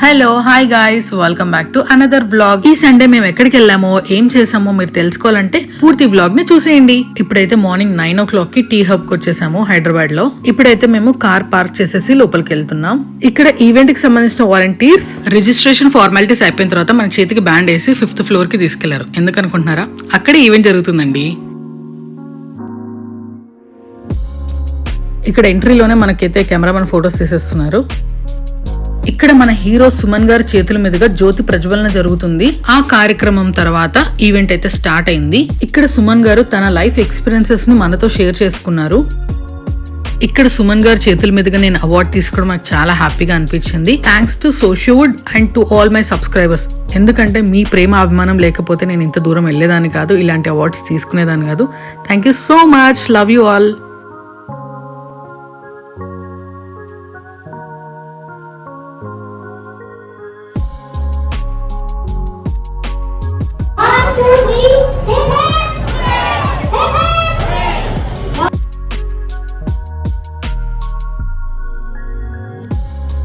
Hello hi guys, welcome back to another vlog. ఈ Sunday మేము ఎక్కడికి వెళ్ళామో ఏం చేసామో మీరు తెలుసుకోవాలంటే పూర్తి వ్లాగ్ ని చూసేయండి. ఇప్పుడైతే మార్నింగ్ 9 o'clock కి టీ హబ్ కి వచ్చేసాము హైదరాబాద్ లో. ఇప్పుడైతే మేము కార్ పార్క్ చేసేసి లోపలికి వెళ్తున్నాం. ఇక్కడ ఈవెంట్ కి సంబంధించిన వాలంటీర్స్ రిజిస్ట్రేషన్ ఫార్మాలిటీస్ అయిపోయిన తర్వాత మన చేతికి బ్యాండ్ వేసి 5th floor కి తీసుకెళ్లారు. ఎందుకనుకుంటున్నారా? అక్కడే ఈవెంట్ జరుగుతుందండి. ఇక్కడ ఎంట్రీలోనే మనకైతే కెమెరామెన్ ఫొటోస్ తీసేస్తున్నారు. ఇక్కడ మన హీరో సుమన్ గారి చేతుల మీదుగా జ్యోతి ప్రజ్వలన జరుగుతుంది. ఆ కార్యక్రమం తర్వాత ఈవెంట్ అయితే స్టార్ట్ అయింది. ఇక్కడ సుమన్ గారు తన లైఫ్ ఎక్స్పీరియన్సెస్ ని మనతో షేర్ చేసుకున్నారు. ఇక్కడ సుమన్ గారి చేతుల మీదుగా నేను అవార్డు తీసుకోవడం నాకు చాలా హ్యాపీగా అనిపించింది. Thanks to Sociowood and to all my subscribers. ఎందుకంటే మీ ప్రేమ అభిమానం లేకపోతే నేను ఇంత దూరం వెళ్లేదాన్ని కాదు, ఇలాంటి అవార్డ్స్ తీసుకునేదాన్ని కాదు. Thank you so much, love you all.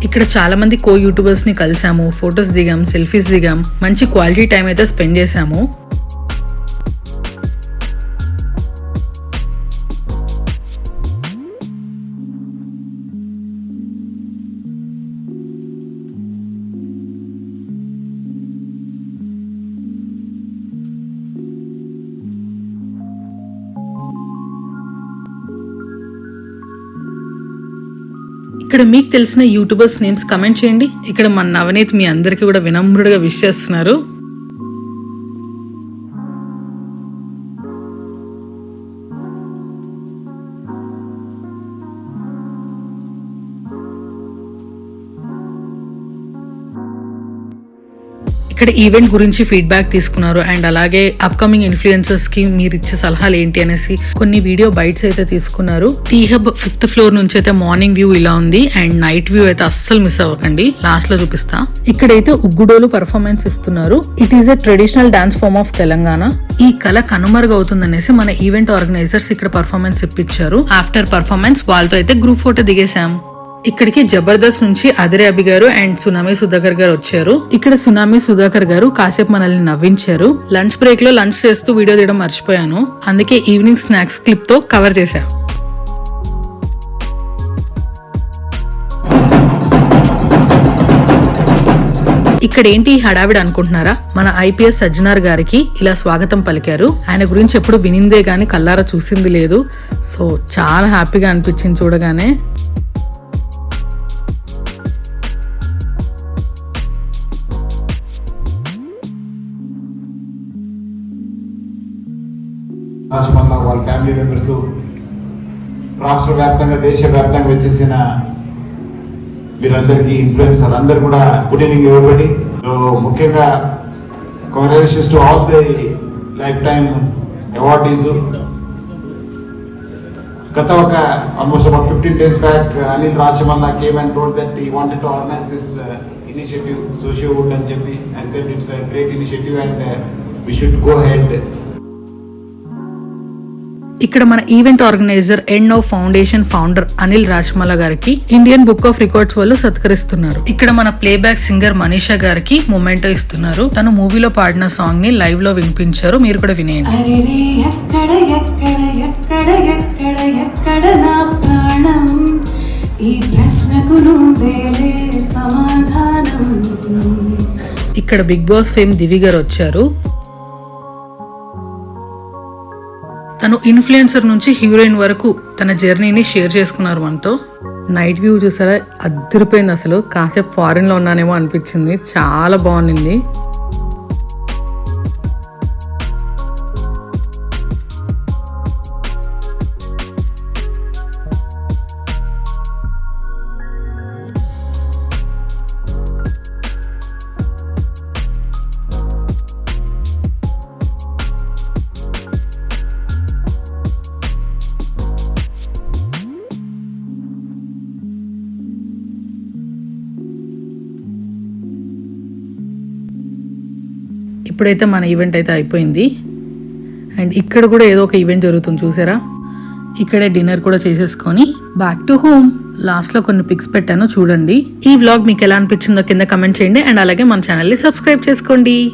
ఇక్కడ చాలా మంది కో యూట్యూబర్స్ ని కలిసాము, ఫొటోస్ దిగాం, సెల్ఫీస్ దిగాం, మంచి క్వాలిటీ టైం అయితే స్పెండ్ చేసాము. ఇక్కడ మీకు తెలిసిన యూట్యూబర్స్ నేమ్స్ కమెంట్ చేయండి. ఇక్కడ మన నవనీత్ మీ అందరికీ కూడా వినమ్రుడిగా విష్ చేస్తున్నారు. ఇక్కడ ఈవెంట్ గురించి ఫీడ్బ్యాక్ తీసుకున్నారు అండ్ అలాగే అప్కమింగ్ ఇన్ఫ్లుయెన్సర్స్ కి మీరు ఇచ్చే సలహాలు ఏంటి అనేసి కొన్ని వీడియో బైట్స్ అయితే తీసుకున్నారు. టీ హబ్ 5th floor నుంచి అయితే మార్నింగ్ వ్యూ ఇలా ఉంది అండ్ నైట్ వ్యూ అయితే అస్సలు మిస్ అవ్వకండి, లాస్ట్ లో చూపిస్తా. ఇక్కడైతే ఉగ్గుడోలు పర్ఫార్మెన్స్ ఇస్తున్నారు. It is a traditional dance form of Telangana. ఈ కళ కనుమరుగవుతుందనేసి మన ఈవెంట్ ఆర్గనైజర్స్ ఇక్కడ పర్ఫార్మెన్స్ ఇప్పించారు. ఆఫ్టర్ పర్ఫార్మెన్స్ వాళ్ళతో అయితే గ్రూప్ ఫోటో దిగేశాం. ఇక్కడికి జబర్దస్త్ నుంచి అదిరే అభి గారు అండ్ సునామీ సుధాకర్ గారు వచ్చారు. ఇక్కడ సునామీ సుధాకర్ గారు కాసేపు మనల్ని నవ్వించారు. లంచ్ బ్రేక్ లో లంచ్ చేస్తూ వీడియో తీయడం మర్చిపోయాను, అందుకే ఈవినింగ్ స్నాక్స్ క్లిప్ తో కవర్ చేశా. ఇక్కడ ఏంటి హడావిడ అనుకుంటున్నారా? మన ఐపీఎస్ సజ్జనార్ గారికి ఇలా స్వాగతం పలికారు. ఆయన గురించి ఎప్పుడు వినిందే గానీ కల్లారా చూసింది లేదు. సో చాలా హ్యాపీగా అనిపించింది చూడగానే. రాజమల్లా వాళ్ళ ఫ్యామిలీ మెంబర్స్, రాష్ట్ర వ్యాప్తంగా దేశవ్యాప్తంగా వచ్చేసిన మీరందరికీ ఇన్ఫ్లుయెన్సర్ అందరు కూడా గుడ్ ఈవినింగ్ ఎవరిబడి. ముఖ్యంగా congratulations to all the life time awardees. గత ఒక almost about 15 days back Anil Rajamalla came and told that he wanted to organise this initiative Sociowood అని చెప్పి. I said it's a great initiative and we should go head. ఇక్కడ మన event organiser and of foundation founder Anil Rajamalla గారికి Indian book of records వాళ్ళు సత్కరిస్తున్నారు. ఇక్కడ మన playback singer Manisha గారికి memento ఇస్తున్నారు. తను మూవీలో పాడిన సాంగ్ ని లైవ్ లో వినిపించారు, మీరు కూడా వినేయండి. ఇక్కడ బిగ్ బాస్ ఫేమ్ దివి గారు వచ్చారు. తను ఇన్ఫ్లుయెన్సర్ నుంచి హీరోయిన్ వరకు తన జర్నీని షేర్ చేసుకున్నారు మనతో. నైట్ వ్యూ చూసారా, అదిరిపోయింది అసలు. కాసేపు ఫారిన్ లో ఉన్నానేమో అనిపించింది, చాలా బాగుంది. ఇప్పుడైతే మన ఈవెంట్ అయితే అయిపోయింది అండ్ ఇక్కడ కూడా ఏదో ఒక ఈవెంట్ జరుగుతుంది చూసారా. ఇక్కడే డిన్నర్ కూడా చేసేసుకొని బ్యాక్ టు హోమ్. లాస్ట్ లో కొన్ని పిక్స్ పెట్టాను చూడండి. ఈ వ్లాగ్ మీకు ఎలా అనిపించిందో కింద కమెంట్ చేయండి అండ్ అలాగే మన ఛానల్ ని సబ్స్క్రైబ్ చేసుకోండి.